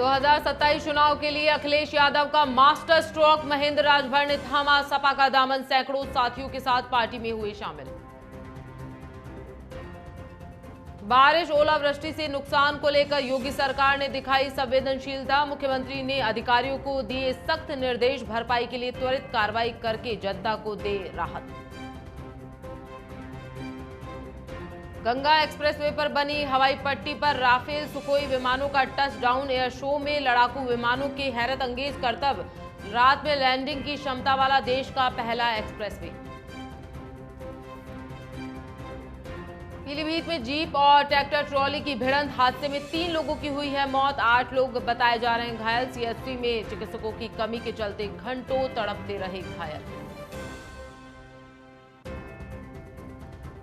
2027 चुनाव के लिए अखिलेश यादव का मास्टर स्ट्रोक। महेंद्र राजभर ने थामा सपा का दामन। सैकड़ों साथियों के साथ पार्टी में हुए शामिल। बारिश ओलावृष्टि से नुकसान को लेकर योगी सरकार ने दिखाई संवेदनशीलता। मुख्यमंत्री ने अधिकारियों को दिए सख्त निर्देश। भरपाई के लिए त्वरित कार्रवाई करके जनता को दे राहत। गंगा एक्सप्रेसवे पर बनी हवाई पट्टी पर राफेल सुखोई विमानों का टच डाउन। एयर शो में लड़ाकू विमानों के हैरत अंगेज करतब। रात में लैंडिंग की क्षमता वाला देश का पहला एक्सप्रेसवे। पीलीभीत में जीप और ट्रैक्टर ट्रॉली की भिड़ंत। हादसे में 3 लोगों की हुई है मौत। 8 लोग बताए जा रहे हैं घायल। सीएचसी में चिकित्सकों की कमी के चलते घंटों तड़पते रहे घायल।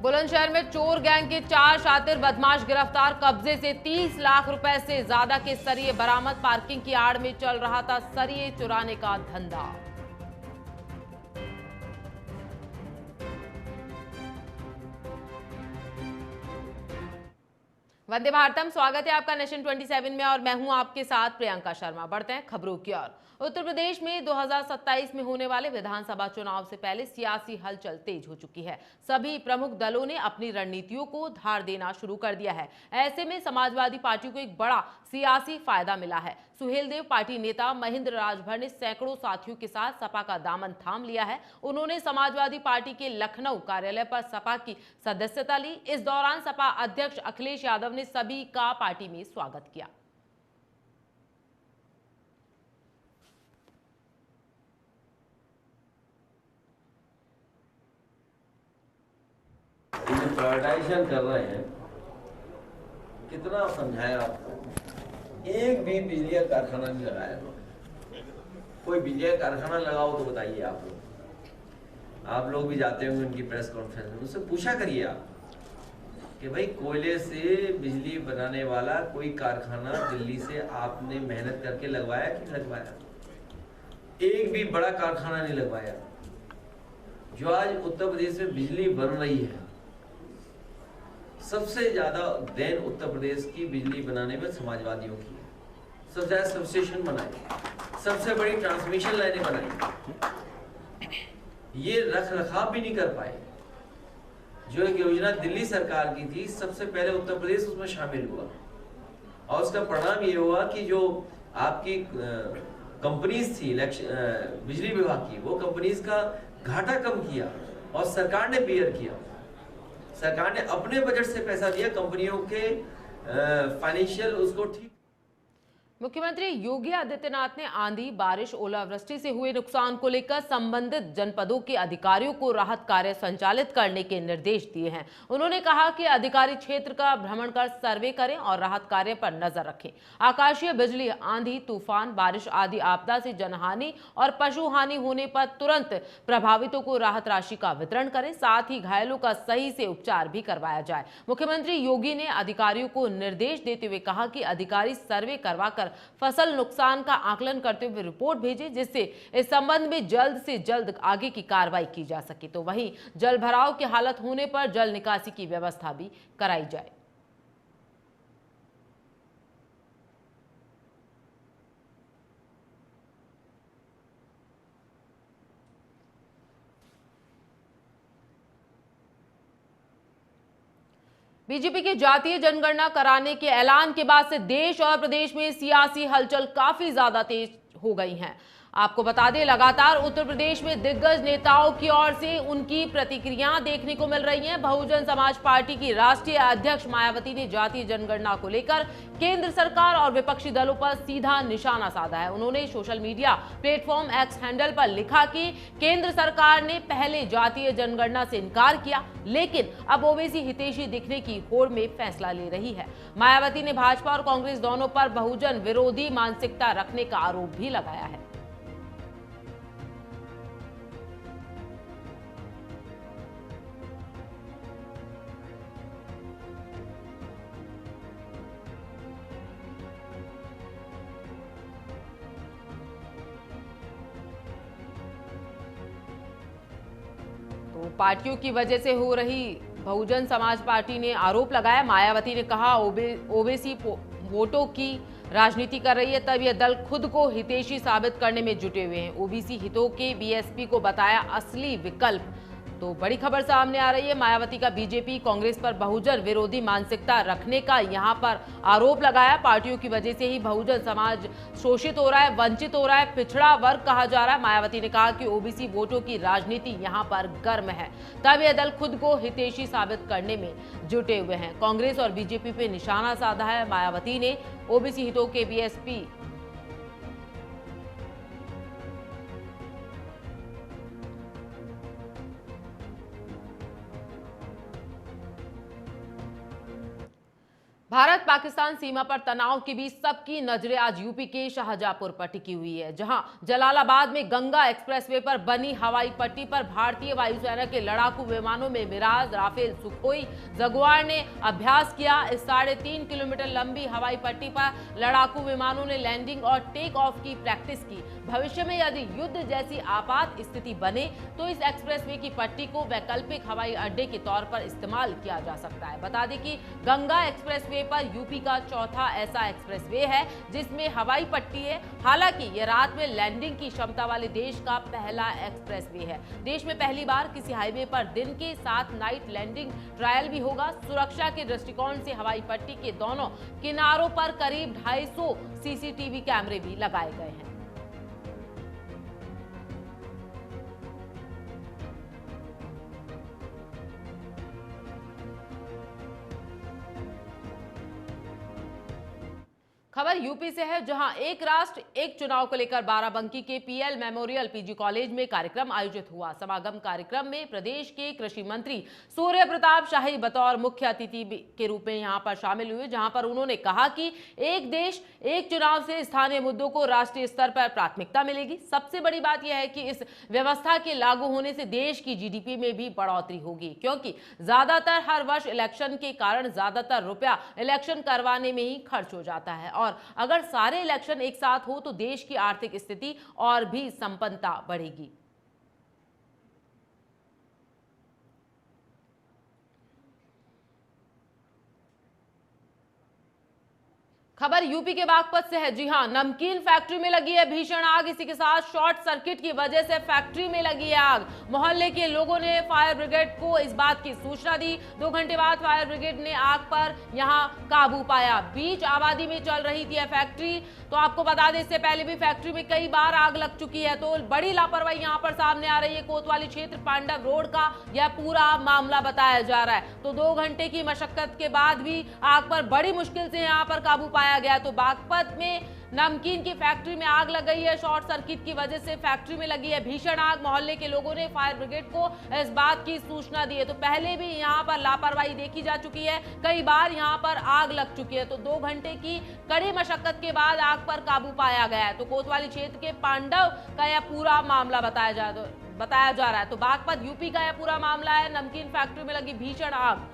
बुलंदशहर में चोर गैंग के 4 शातिर बदमाश गिरफ्तार। कब्जे से 30 लाख रुपए से ज्यादा के सरिये बरामद। पार्किंग की आड़ में चल रहा था सरिये चुराने का धंधा। वंदे भारतम, स्वागत है आपका नेशन 27 में और मैं हूं आपके साथ प्रियंका शर्मा। बढ़ते हैं खबरों की ओर। उत्तर प्रदेश में 2027 में होने वाले विधानसभा चुनाव से पहले सियासी हलचल तेज हो चुकी है। सभी प्रमुख दलों ने अपनी रणनीतियों को धार देना शुरू कर दिया है। ऐसे में समाजवादी पार्टी को एक बड़ा सियासी फायदा मिला है। सुहेलदेव पार्टी नेता महेंद्र राजभर ने सैकड़ों साथियों के साथ सपा का दामन थाम लिया है। उन्होंने समाजवादी पार्टी के लखनऊ कार्यालय पर सपा की सदस्यता ली। इस दौरान सपा अध्यक्ष अखिलेश यादव ने सभी का पार्टी में स्वागत किया। प्राइवेटाइजेशन कर रहे हैं, कितना समझाया आपको। एक भी बिजली का कारखाना नहीं लगाया। कोई बिजली का कारखाना लगाओ तो बताइए। आप लोग भी जाते होंगे उनकी प्रेस कॉन्फ्रेंस में, उससे पूछा करिए आप कि भाई कोयले से बिजली बनाने वाला कोई कारखाना दिल्ली से आपने मेहनत करके लगवाया कि नहीं लगवाया। एक भी बड़ा कारखाना नहीं लगवाया। जो आज उत्तर प्रदेश में बिजली बन रही है, सबसे ज्यादा देन उत्तर प्रदेश की बिजली बनाने में समाजवादियों की है। सबसे ज्यादा सबस्टेशन बनाए, सबसे बड़ी ट्रांसमिशन लाइनें बनाई। ये रख रखाव भी नहीं कर पाए। जो एक योजना दिल्ली सरकार की थी, सबसे पहले उत्तर प्रदेश उसमें शामिल हुआ और उसका परिणाम ये हुआ कि जो आपकी कंपनीज थी बिजली विभाग की, वो कंपनीज का घाटा कम किया और सरकार ने बेयर किया। सरकार ने अपने बजट से पैसा दिया कंपनियों के फाइनेंशियल उसको ठीक। मुख्यमंत्री योगी आदित्यनाथ ने आंधी, बारिश, ओलावृष्टि से हुए नुकसान को लेकर संबंधित जनपदों के अधिकारियों को राहत कार्य संचालित करने के निर्देश दिए हैं। उन्होंने कहा कि अधिकारी क्षेत्र का भ्रमण कर सर्वे करें और राहत कार्य पर नजर रखें। आकाशीय बिजली, आंधी, तूफान, बारिश आदि आपदा से जनहानि और पशु हानि होने पर तुरंत प्रभावितों को राहत राशि का वितरण करें। साथ ही घायलों का सही से उपचार भी करवाया जाए। मुख्यमंत्री योगी ने अधिकारियों को निर्देश देते हुए कहा कि अधिकारी सर्वे करवाकर फसल नुकसान का आकलन करते हुए रिपोर्ट भेजे, जिससे इस संबंध में जल्द से जल्द आगे की कार्रवाई की जा सके। तो वहीं जल भराव की हालत होने पर जल निकासी की व्यवस्था भी कराई जाए। बीजेपी की जातीय जनगणना कराने के ऐलान के बाद से देश और प्रदेश में सियासी हलचल काफी ज्यादा तेज हो गई हैं। आपको बता दें, लगातार उत्तर प्रदेश में दिग्गज नेताओं की ओर से उनकी प्रतिक्रियाएं देखने को मिल रही हैं। बहुजन समाज पार्टी की राष्ट्रीय अध्यक्ष मायावती ने जातीय जनगणना को लेकर केंद्र सरकार और विपक्षी दलों पर सीधा निशाना साधा है। उन्होंने social media platform x handle पर लिखा कि केंद्र सरकार ने पहले जातीय जनगणना से इनकार किया, लेकिन अब ओबीसी हितैषी दिखने की होड़ में फैसला ले रही है। मायावती ने भाजपा और कांग्रेस दोनों पर बहुजन विरोधी मानसिकता रखने का आरोप भी लगाया है। तो पार्टियों की वजह से हो रही बहुजन समाज पार्टी ने आरोप लगाया। मायावती ने कहा ओबीसी वोटों की राजनीति कर रही है तब यह दल खुद को हितैषी साबित करने में जुटे हुए हैं। ओबीसी हितों के बीएसपी को बताया असली विकल्प। तो बड़ी खबर सामने आ रही है। मायावती का बीजेपी कांग्रेस पर बहुजन विरोधी मानसिकता रखने का यहां पर आरोप लगाया। पार्टियों की वजह से ही बहुजन समाज शोषित हो रहा है, वंचित हो रहा है, पिछड़ा वर्ग कहा जा रहा है। मायावती ने कहा कि ओबीसी वोटों की राजनीति यहां पर गर्म है, तब यह दल खुद को हितैषी साबित करने में जुटे हुए हैं। कांग्रेस और बीजेपी पे निशाना साधा है मायावती ने। ओबीसी हितों के बीएसपी भारत पाकिस्तान सीमा पर तनाव के बीच सबकी नजरें आज यूपी के शाहजहांपुर पर टिकी हुई है, जहां जलालाबाद में गंगा एक्सप्रेसवे पर बनी हवाई पट्टी पर भारतीय वायुसेना के लड़ाकू विमानों में मिराज, राफेल, सुखोई, जगुआर ने अभ्यास किया। इस 3.5 किलोमीटर लंबी हवाई पट्टी पर लड़ाकू विमानों ने लैंडिंग और टेक ऑफ की प्रैक्टिस की। भविष्य में यदि युद्ध जैसी आपात स्थिति बने तो इस एक्सप्रेसवे की पट्टी को वैकल्पिक हवाई अड्डे के तौर पर इस्तेमाल किया जा सकता है। बता दें कि गंगा एक्सप्रेसवे पर यूपी का चौथा ऐसा एक्सप्रेसवे है जिसमें हवाई पट्टी है। हालांकि यह रात में लैंडिंग की क्षमता वाले देश का पहला एक्सप्रेसवे है। देश में पहली बार किसी हाईवे पर दिन के साथ नाइट लैंडिंग ट्रायल भी होगा। सुरक्षा के दृष्टिकोण से हवाई पट्टी के दोनों किनारों पर करीब 250 सीसीटीवी कैमरे भी लगाए गए हैं। खबर यूपी से है, जहां एक राष्ट्र एक चुनाव को लेकर बाराबंकी के पीएल मेमोरियल पीजी कॉलेज में कार्यक्रम आयोजित हुआ। समागम कार्यक्रम में प्रदेश के कृषि मंत्री सूर्य प्रताप शाही बतौर मुख्य अतिथि के रूप में यहां पर शामिल हुए, जहां पर उन्होंने कहा कि एक देश एक चुनाव से स्थानीय मुद्दों को राष्ट्रीय स्तर पर प्राथमिकता मिलेगी। सबसे बड़ी बात यह है कि इस व्यवस्था के लागू होने से देश की जीडीपी में भी बढ़ोतरी होगी, क्योंकि ज्यादातर हर वर्ष इलेक्शन के कारण ज्यादातर रुपया इलेक्शन करवाने में ही खर्च हो जाता है और अगर सारे इलेक्शन एक साथ हो तो देश की आर्थिक स्थिति और भी संपन्नता बढ़ेगी। खबर यूपी के बागपत से है। जी हां, नमकीन फैक्ट्री में लगी है भीषण आग। इसी के साथ शॉर्ट सर्किट की वजह से फैक्ट्री में लगी है आग। मोहल्ले के लोगों ने फायर ब्रिगेड को इस बात की सूचना दी। 2 घंटे बाद फायर ब्रिगेड ने आग पर यहां काबू पाया। बीच आबादी में चल रही थी यह फैक्ट्री। तो आपको बता दें, इससे पहले भी फैक्ट्री में कई बार आग लग चुकी है। तो बड़ी लापरवाही यहां पर सामने आ रही है। कोतवाली क्षेत्र पांडव रोड का यह पूरा मामला बताया जा रहा है। तो 2 घंटे की मशक्कत के बाद भी आग पर बड़ी मुश्किल से यहां पर काबू पाया गया। तो बागपत में नमकीन की फैक्ट्री में आग लग गई है। शॉर्ट सर्किट की वजह से फैक्ट्री में लगी है भीषण आग। मोहल्ले के लोगों ने फायर ब्रिगेड को इस बात की सूचना दी है। तो पहले भी यहां पर लापरवाही देखी जा चुकी है, कई बार यहां पर आग लग चुकी है। तो 2 घंटे की कड़ी मशक्कत के बाद आग पर काबू पाया गया है। तो कोतवाली क्षेत्र के पांडव का यह पूरा मामला बताया जा रहा है। तो बागपत यूपी का यह पूरा मामला है, नमकीन फैक्ट्री में लगी भीषण आग।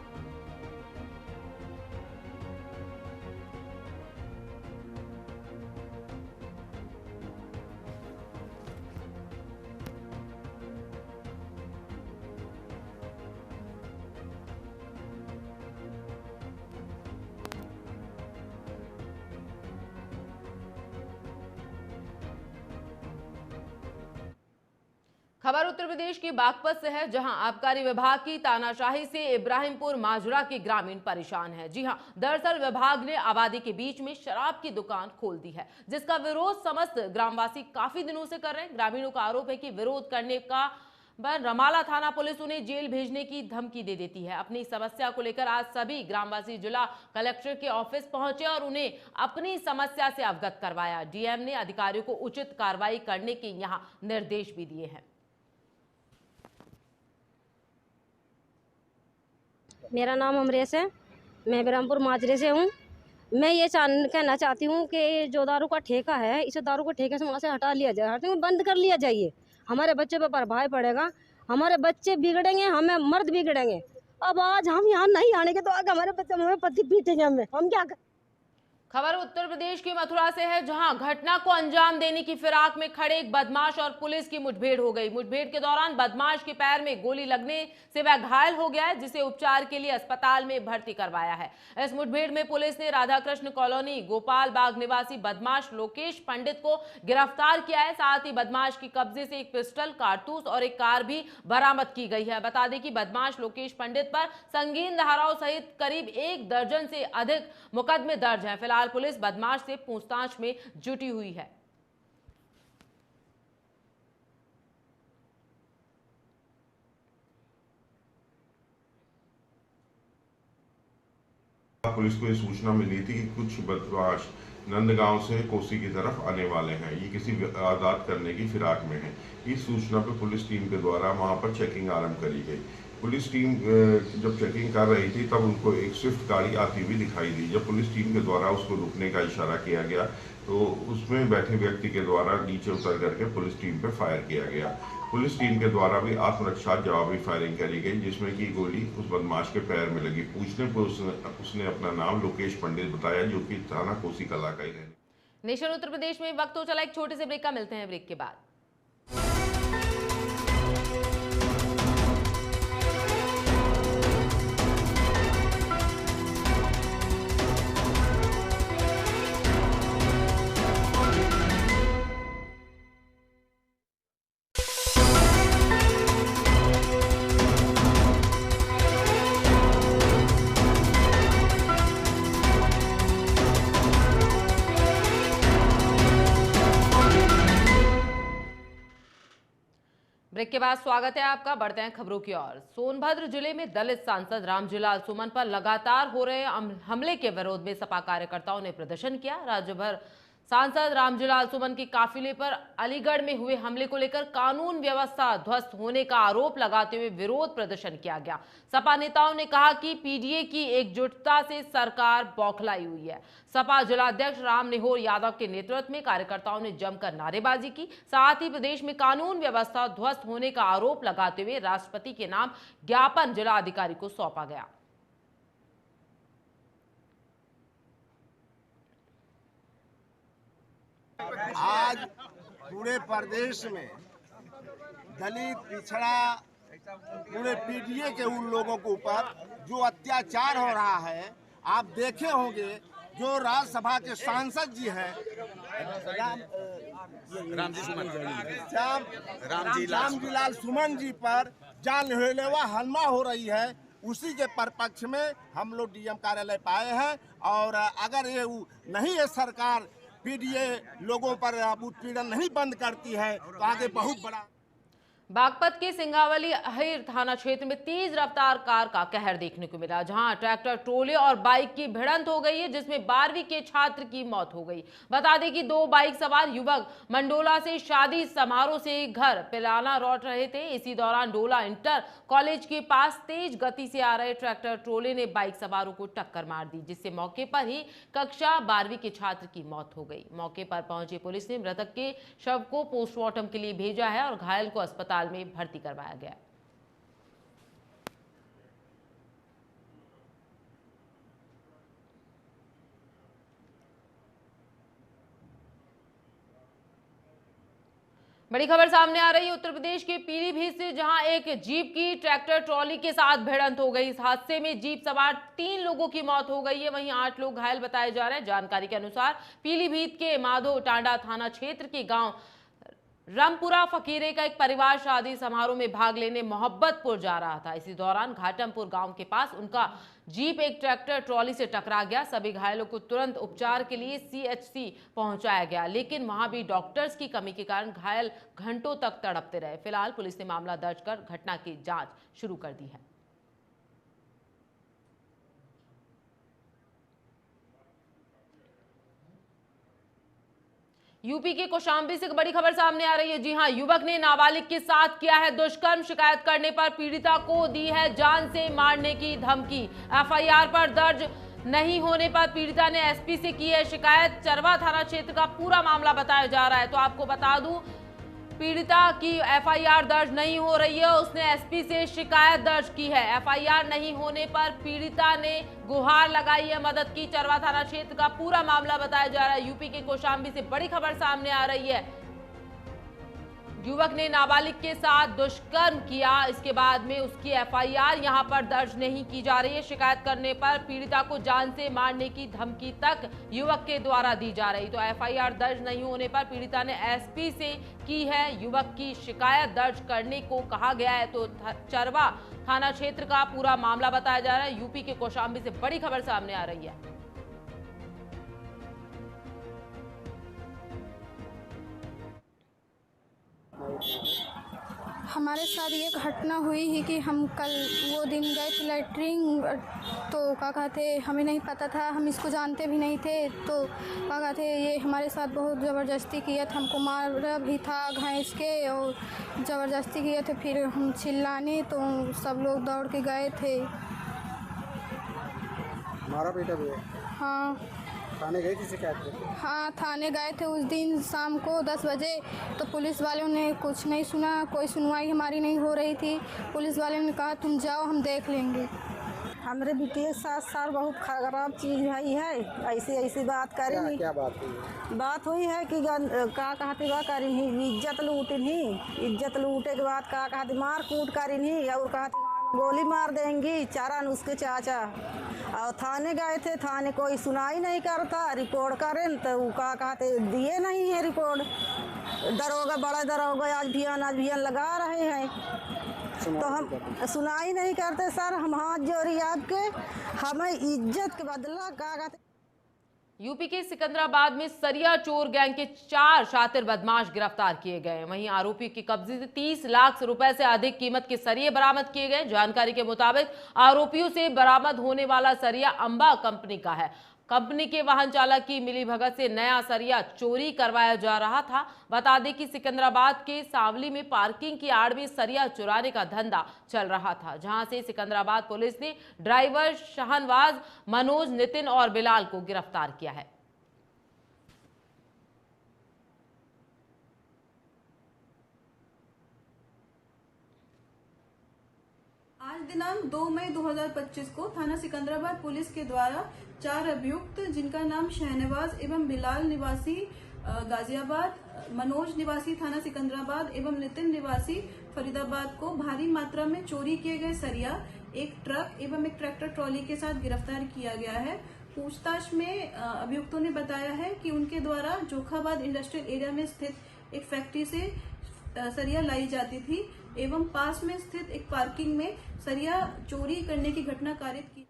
खबर उत्तर प्रदेश के बागपत से है, जहां आबकारी विभाग की तानाशाही से इब्राहिमपुर माजरा के ग्रामीण परेशान है। जी हां, दरअसल विभाग ने आबादी के बीच में शराब की दुकान खोल दी है, जिसका विरोध समस्त ग्रामवासी काफी दिनों से कर रहे हैं। ग्रामीणों का आरोप है कि विरोध करने का रमाला थाना पुलिस उन्हें जेल भेजने की धमकी दे देती है। अपनी समस्या को लेकर आज सभी ग्रामवासी जिला कलेक्टर के ऑफिस पहुंचे और उन्हें अपनी समस्या से अवगत करवाया। डीएम ने अधिकारियों को उचित कार्रवाई करने के यहां निर्देश भी दिए हैं। मेरा नाम अमरेश है, मैं बरहमपुर माजरे से हूँ। मैं ये कहना चाहती हूँ कि जो दारू का ठेका है, इसे दारू के ठेके से वहाँ से हटा लिया जाए, बंद कर लिया जाइए। हमारे बच्चे पे प्रभाव पड़ेगा, हमारे बच्चे बिगड़ेंगे, हमें मर्द बिगड़ेंगे। अब आज हम यहाँ नहीं आने के तो आगे हमारे बच्चे हमें पति पीटेंगे, हम क्या खबर उत्तर प्रदेश की मथुरा से है, जहां घटना को अंजाम देने की फिराक में खड़े एक बदमाश और पुलिस की मुठभेड़ हो गई। मुठभेड़ के दौरान बदमाश के पैर में गोली लगने से वह घायल हो गया है, जिसे उपचार के लिए अस्पताल में भर्ती करवाया है। इस मुठभेड़ में पुलिस ने राधाकृष्ण कॉलोनी गोपाल बाग निवासी बदमाश लोकेश पंडित को गिरफ्तार किया है। साथ ही बदमाश के कब्जे से एक पिस्टल, कारतूस और एक कार भी बरामद की गई है। बता दें कि बदमाश लोकेश पंडित पर संगीन धाराओं सहित करीब 1 दर्जन से अधिक मुकदमे दर्ज हैं। फिलहाल पुलिस बदमाश से पूछताछ में जुटी हुई है। पुलिस को ये सूचना मिली थी कि कुछ बदमाश नंदगांव से कोसी की तरफ आने वाले हैं। ये किसी वारदात करने की फिराक में है। इस सूचना पर पुलिस टीम के द्वारा वहां पर चेकिंग आरंभ करी गई। पुलिस टीम जब चेकिंग कर रही थी तब उनको एक स्विफ्ट गाड़ी आती हुई दिखाई दी। जब पुलिस टीम के द्वारा उसको रुकने का इशारा किया गया तो उसमें बैठे व्यक्ति के द्वारा नीचे उतर करके पुलिस टीम पर फायर किया गया। पुलिस टीम के द्वारा भी आत्मरक्षा जवाबी फायरिंग करी गई, जिसमें की गोली उस बदमाश के पैर में लगी। पूछने पर उसने अपना नाम लोकेश पंडित बताया, जो कि थाना कोसी कला का ही रहने। नेशन उत्तर प्रदेश में वक्त हो चला एक छोटे से ब्रेक का, मिलते हैं ब्रेक के बाद। ब्रेक के बाद स्वागत है आपका। बढ़ते हैं खबरों की ओर। सोनभद्र जिले में दलित सांसद रामजीलाल सुमन पर लगातार हो रहे हमले के विरोध में सपा कार्यकर्ताओं ने प्रदर्शन किया। राज्य भर सांसद रामजीलाल सुमन के काफिले पर अलीगढ़ में हुए हमले को लेकर कानून व्यवस्था ध्वस्त होने का आरोप लगाते हुए विरोध प्रदर्शन किया गया। सपा नेताओं ने कहा कि पीडीए की एकजुटता से सरकार बौखलाई हुई है। सपा जिलाध्यक्ष राम निहोर यादव के नेतृत्व में कार्यकर्ताओं ने जमकर नारेबाजी की। साथ ही प्रदेश में कानून व्यवस्था ध्वस्त होने का आरोप लगाते हुए राष्ट्रपति के नाम ज्ञापन जिला अधिकारी को सौंपा गया। आज पूरे प्रदेश में दलित, पिछड़ा, पूरे पीडीए के उन लोगों के ऊपर जो अत्याचार हो रहा है, आप देखे होंगे जो राज्यसभा के सांसद जी हैं रामजीलाल सुमन जी पर जानलेवा हमला हो रही है। उसी के परपक्ष में हम लोग डीएम कार्यालय पाए हैं और अगर ये नहीं है सरकार पीडीए लोगों पर उत्पीड़न नहीं बंद करती है तो आगे बहुत बड़ा। बागपत के सिंगावली अहिर थाना क्षेत्र में तेज रफ्तार कार का कहर देखने को मिला, जहां ट्रैक्टर ट्रोले और बाइक की भिड़ंत हो गई है, जिसमें 12वीं के छात्र की मौत हो गई। बता दें कि 2 बाइक सवार युवक मंडोला से शादी समारोह से घर पिलाना लौट रहे थे। इसी दौरान डोला इंटर कॉलेज के पास तेज गति से आ रहे ट्रैक्टर ट्रोले ने बाइक सवारों को टक्कर मार दी, जिससे मौके पर ही कक्षा 12वीं के छात्र की मौत हो गई। मौके पर पहुंची पुलिस ने मृतक के शव को पोस्टमार्टम के लिए भेजा है और घायल को अस्पताल में भर्ती करवाया गया। बड़ी खबर सामने आ रही है उत्तर प्रदेश के पीलीभीत से, जहां एक जीप की ट्रैक्टर ट्रॉली के साथ भिड़ंत हो गई। इस हादसे में जीप सवार 3 लोगों की मौत हो गई है, वहीं 8 लोग घायल बताए जा रहे हैं। जानकारी के अनुसार पीलीभीत के माधो टांडा थाना क्षेत्र के गांव रामपुरा फकीरे का एक परिवार शादी समारोह में भाग लेने मोहब्बतपुर जा रहा था। इसी दौरान घाटमपुर गांव के पास उनका जीप एक ट्रैक्टर ट्रॉली से टकरा गया। सभी घायलों को तुरंत उपचार के लिए सीएचसी पहुंचाया गया, लेकिन वहां भी डॉक्टर्स की कमी के कारण घायल घंटों तक तड़पते रहे। फिलहाल पुलिस ने मामला दर्ज कर घटना की जांच शुरू कर दी है। यूपी के कौशाम्बी से बड़ी खबर सामने आ रही है। जी हां, युवक ने नाबालिग के साथ किया है दुष्कर्म। शिकायत करने पर पीड़िता को दी है जान से मारने की धमकी। एफआईआर पर दर्ज नहीं होने पर पीड़िता ने एसपी से की है शिकायत। चरवा थाना क्षेत्र का पूरा मामला बताया जा रहा है। तो आपको बता दूं, पीड़िता की एफआईआर दर्ज नहीं हो रही है। उसने एसपी से शिकायत दर्ज की है। एफआईआर नहीं होने पर पीड़िता ने गुहार लगाई है मदद की। चरवा थाना क्षेत्र का पूरा मामला बताया जा रहा है। यूपी के कौशाम्बी से बड़ी खबर सामने आ रही है। युवक ने नाबालिग के साथ दुष्कर्म किया, इसके बाद में उसकी एफआईआर यहां पर दर्ज नहीं की जा रही है। शिकायत करने पर पीड़िता को जान से मारने की धमकी तक युवक के द्वारा दी जा रही। तो एफआईआर दर्ज नहीं होने पर पीड़िता ने एसपी से की है युवक की शिकायत दर्ज करने को कहा गया है। तो चरवा थाना क्षेत्र का पूरा मामला बताया जा रहा है। यूपी के कौशाम्बी से बड़ी खबर सामने आ रही है। हमारे साथ ये घटना हुई ही कि हम कल वो दिन गए थे लैट्रिन, तो क्या कहते हमें नहीं पता था, हम इसको जानते भी नहीं थे। तो क्या कहते ये हमारे साथ बहुत ज़बरदस्ती किया था, हमको मारा भी था घास के और ज़बरदस्ती किया थे। फिर हम चिल्लाने तो सब लोग दौड़ के गए थे। मारा पीटा भी है? हाँ। थाने गई थी शिकायत करके? हाँ, थाने गए थे उस दिन शाम को 10 बजे। तो पुलिस वालों ने कुछ नहीं सुना, कोई सुनवाई हमारी नहीं हो रही थी। पुलिस वाले ने कहा तुम जाओ, हम देख लेंगे। हमारे बेटे के साथ साथ बहुत खराब चीज़ भाई है। ऐसी बात करी नहीं। क्या बात हुई? बात हुई है कि का कहते बा करी नहीं, इज्जत लूटी नहीं। इज्जत लूटे के बाद का कहते मार कूट करी नहीं और कहते गोली मार देंगी चारण उसके चाचा। और थाने गए थे, थाने कोई सुनाई नहीं करता। रिपोर्ट करें तो वो का कहते दिए नहीं है रिपोर्ट। दरोगा बड़ा दरोगा आज भी लगा रहे हैं तो हम सुनाई नहीं करते। सर हम हाथ जोड़ी आपके, हमें इज्जत के बदला का कहते। यूपी के सिकंदराबाद में सरिया चोर गैंग के 4 शातिर बदमाश गिरफ्तार किए गए। वहीं आरोपी के कब्जे से 30 लाख रुपए से अधिक कीमत के सरिये बरामद किए गए। जानकारी के मुताबिक आरोपियों से बरामद होने वाला सरिया अंबा कंपनी का है। कंपनी के वाहन चालक की मिलीभगत से नया सरिया चोरी करवाया जा रहा था। बता दें कि सिकंदराबाद के सांवली में पार्किंग की आड़ में सरिया चुराने का धंधा चल रहा था, जहां से सिकंदराबाद पुलिस ने ड्राइवर शाहनवाज, मनोज, नितिन और बिलाल को गिरफ्तार किया है। आज दिनांक 2 मई 2025 को थाना सिकंदराबाद पुलिस के द्वारा 4 अभियुक्त जिनका नाम शहनवाज एवं बिलाल निवासी गाजियाबाद, मनोज निवासी थाना सिकंदराबाद एवं नितिन निवासी फरीदाबाद को भारी मात्रा में चोरी किए गए सरिया, एक ट्रक एवं एक ट्रैक्टर ट्रॉली के साथ गिरफ्तार किया गया है। पूछताछ में अभियुक्तों ने बताया है कि उनके द्वारा जोखाबाद इंडस्ट्रियल एरिया में स्थित एक फैक्ट्री से सरिया लाई जाती थी एवं पास में स्थित एक पार्किंग में सरिया चोरी करने की घटना कारित की।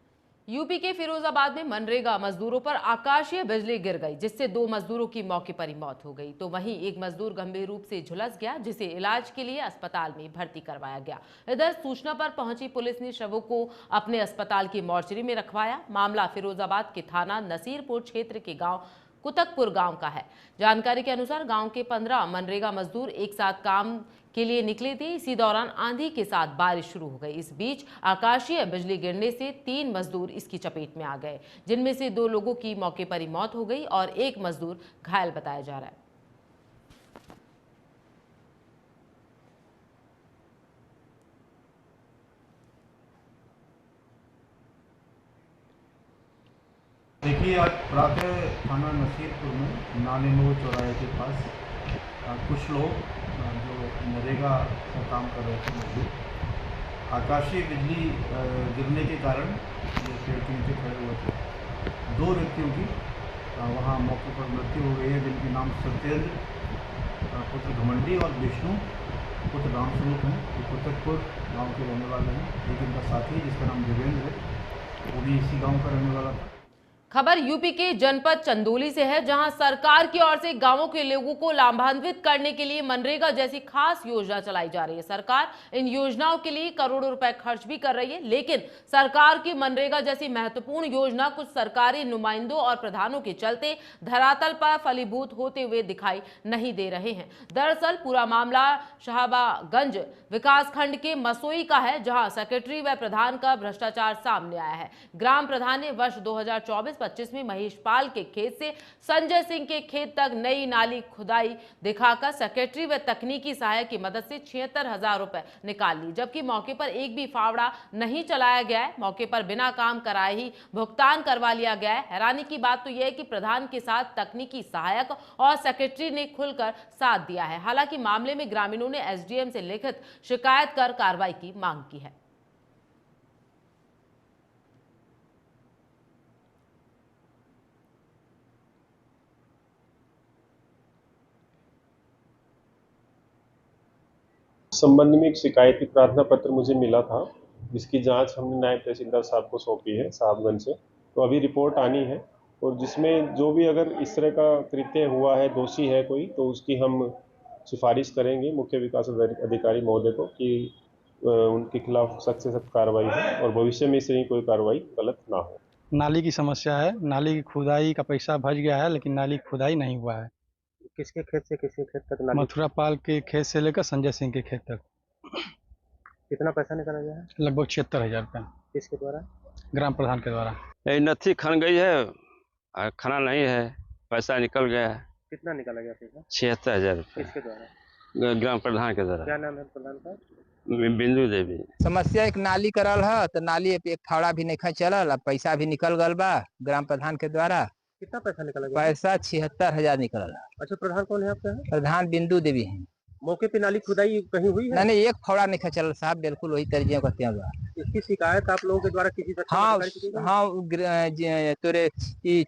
यूपी के फिरोजाबाद में मनरेगा मजदूरों पर आकाशीय बिजली गिर गई, जिससे 2 मजदूरों की मौके पर ही मौत हो गई। तो वहीं एक मजदूर गंभीर रूप से झुलस गया, जिसे इलाज के लिए अस्पताल में भर्ती करवाया गया। इधर सूचना पर पहुंची पुलिस ने शवों को अपने अस्पताल की मॉर्चरी में रखवाया। मामला फिरोजाबाद के थाना नसीरपुर क्षेत्र के गाँव कुतकपुर गांव का है। जानकारी के अनुसार गांव के 15 मनरेगा मजदूर एक साथ काम के लिए निकले थे। इसी दौरान आंधी के साथ बारिश शुरू हो गई। इस बीच आकाशीय बिजली गिरने से 3 मजदूर इसकी चपेट में आ गए, जिनमें से 2 लोगों की मौके पर ही मौत हो गई और एक मजदूर घायल बताया जा रहा है। देखिए, आज प्रातः थाना नसीरपुर में नालेनूर चौराहे के पास कुछ लोग जो नरेगा का काम कर रहे थे मजदूर, आकाशीय बिजली गिरने के कारण ये पेड़ के नीचे खड़े हुए थे। 2 व्यक्तियों की वहाँ मौके पर मृत्यु हो गई है, जिनके नाम सत्येंद्र पुत्र घमंडी और विष्णु पुत्र रामस्वरूप हैं। ये कुतकपुर गाँव के रहने वाले हैं। एक इनका साथी जिसका नाम देवेंद्र है, वो भी इसी गाँव का रहने वाला था। खबर यूपी के जनपद चंदौली से है, जहां सरकार की ओर से गांवों के लोगों को लाभान्वित करने के लिए मनरेगा जैसी खास योजना चलाई जा रही है। सरकार इन योजनाओं के लिए करोड़ों रुपए खर्च भी कर रही है, लेकिन सरकार की मनरेगा जैसी महत्वपूर्ण योजना कुछ सरकारी नुमाइंदों और प्रधानों के चलते धरातल पर फलीभूत होते हुए दिखाई नहीं दे रहे हैं। दरअसल पूरा मामला शाहबागंज विकासखंड के मसोई का है, जहां सेक्रेटरी व प्रधान का भ्रष्टाचार सामने आया है। ग्राम प्रधान ने वर्ष 2024 25 में महेश पाल के खेत से संजय सिंह के खेत तक नई नाली खुदाई दिखाकर सेक्रेटरी व तकनीकी सहायक की मदद से 76,000 रुपए निकाल ली, जबकि मौके पर एक भी फावड़ा नहीं चलाया गया है। मौके पर बिना काम कराए ही भुगतान करवा लिया गया है। हैरानी की बात तो यह है कि प्रधान के साथ तकनीकी सहायक और सेक्रेटरी ने खुलकर साथ दिया है। हालांकि मामले में ग्रामीणों ने एसडीएम से लिखित शिकायत कर कार्रवाई की मांग की है। संबंध में एक शिकायती प्रार्थना पत्र मुझे मिला था, जिसकी जांच हमने नायब तहसीलदार साहब को सौंपी है साहबगंज से। तो अभी रिपोर्ट आनी है और जिसमें जो भी अगर इस तरह का कृत्य हुआ है, दोषी है कोई, तो उसकी हम सिफारिश करेंगे मुख्य विकास अधिकारी महोदय को कि उनके खिलाफ सख्त से सख्त कार्रवाई हो और भविष्य में इस तरह की कोई कार्रवाई गलत ना हो। नाली की समस्या है, नाली की खुदाई का पैसा बच गया है, लेकिन नाली की खुदाई नहीं हुआ है। किसके खेत से किसके खेत तक नाली? मथुरा पाल के खेत से लेकर संजय सिंह के खेत तक। कितना पैसा निकाला गया है? लगभग 76,000 रुपया। किसके द्वारा? ग्राम प्रधान के द्वारा। नथी खन गई है, खाना नहीं है, पैसा निकल गया है। कितना निकाला गया पैसा? 76,000 रुपया। किसके द्वारा? ग्राम प्रधान के द्वारा। क्या नाम है प्रधान का? बिंदु देवी। समस्या एक नाली करल है, तो नाली पे एक फावड़ा भी नहीं चलल, पैसा भी निकल गल बा ग्राम प्रधान के द्वारा। कितना पैसा निकाला गया? पैसा 76,000 निकल। अच्छा, प्रधान कौन है आपका? प्रधान बिंदु देवी है। मौके पे नाली खुदाई कहीं हुई है? नहीं, एक फावड़ा नहीं चलल साहब, बिल्कुल वही तरीके करते हैं। इसकी शिकायत आप लोगों के द्वारा किसी हाँ, तोरे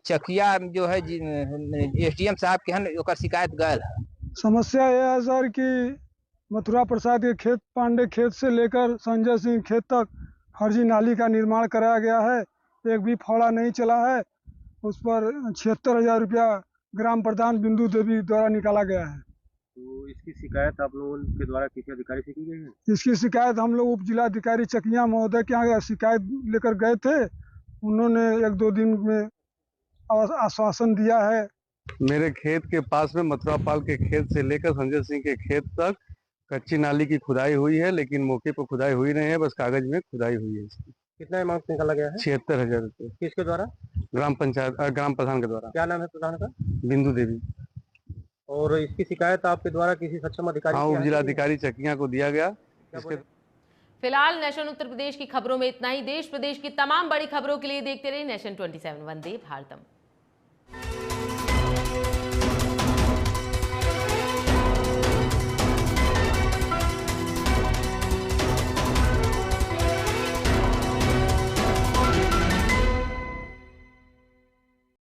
चकिया जो है एसडीएम साहब के हन, ओकर शिकायत गल। समस्या यह है सर कि मथुरा प्रसाद के खेत पांडे खेत से लेकर संजय सिंह खेत तक फर्जी नाली का निर्माण कराया गया है। एक भी फावड़ा नहीं चला है। उस पर 76,000 रुपया ग्राम प्रधान बिंदु देवी द्वारा निकाला गया है। तो इसकी शिकायत आप लोगों के द्वारा किसी अधिकारी से की गई है? इसकी शिकायत हम लोग उप जिलाधिकारी चकिया महोदय के यहाँ शिकायत लेकर गए थे। उन्होंने 1-2 दिन में आश्वासन दिया है। मेरे खेत के पास में मथुरा पाल के खेत से लेकर संजय सिंह के खेत तक कच्ची नाली की खुदाई हुई है, लेकिन मौके पर खुदाई हुई नहीं है, बस कागज में खुदाई हुई है। इसकी कितना अमाउंट निकाला गया है? 76,000 रुपये। किसके द्वारा? ग्राम प्रधान के द्वारा। क्या नाम है प्रधान का? बिंदु देवी। और इसकी शिकायत आपके द्वारा किसी सक्षम अधिकारी? हाँ, उप जिलाधिकारी चकिया को दिया गया। फिलहाल नेशन उत्तर प्रदेश की खबरों में इतना ही। देश प्रदेश की तमाम बड़ी खबरों के लिए देखते रहिए नेशन 27। वंदे भारतम।